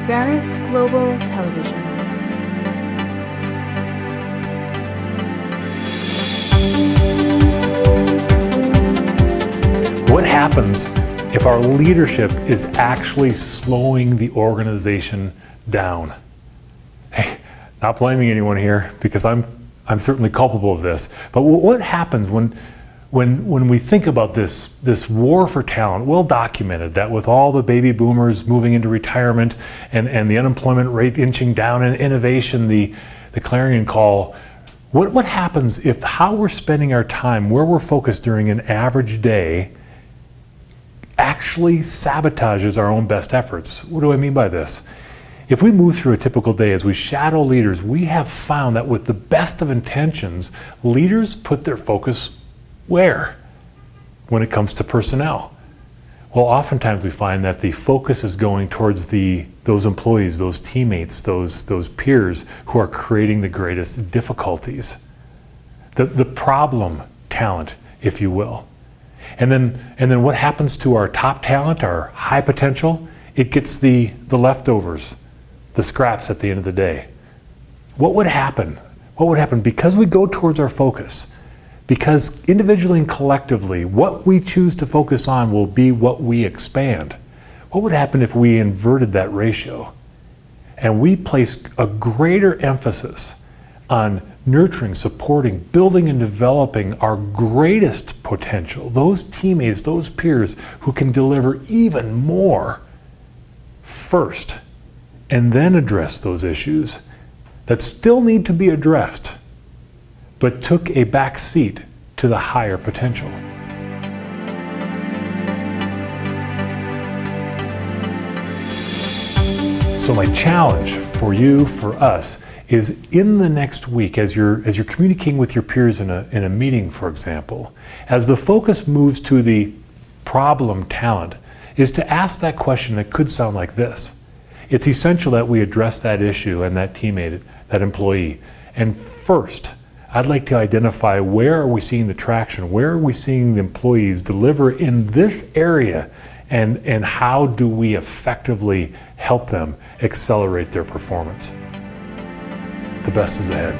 Varus Global Television. What happens if our leadership is actually slowing the organization down? Hey, not blaming anyone here because I'm certainly culpable of this. But what happens when we think about this war for talent, well documented, that with all the baby boomers moving into retirement and the unemployment rate inching down and innovation, the clarion call, what happens if how we're spending our time, where we're focused during an average day, actually sabotages our own best efforts? What do I mean by this? If we move through a typical day as we shadow leaders, we have found that with the best of intentions, leaders put their focus where? When it comes to personnel. Well, oftentimes we find that the focus is going towards those employees, those teammates, those peers who are creating the greatest difficulties. The problem talent, if you will. And then what happens to our top talent, our high potential? It gets the leftovers, the scraps at the end of the day. What would happen? What would happen? Because we go towards our focus, because individually and collectively, what we choose to focus on will be what we expand. What would happen if we inverted that ratio and we placed a greater emphasis on nurturing, supporting, building, and developing our greatest potential, those teammates, those peers who can deliver even more first, and then address those issues that still need to be addressed, but took a back seat to the higher potential. So my challenge for you, for us, is in the next week, as you're communicating with your peers in a meeting, for example, as the focus moves to the problem talent, is to ask that question that could sound like this. It's essential that we address that issue and that teammate, that employee. And first, I'd like to identify where are we seeing the traction, where are we seeing the employees deliver in this area, and how do we effectively help them accelerate their performance. The best is ahead.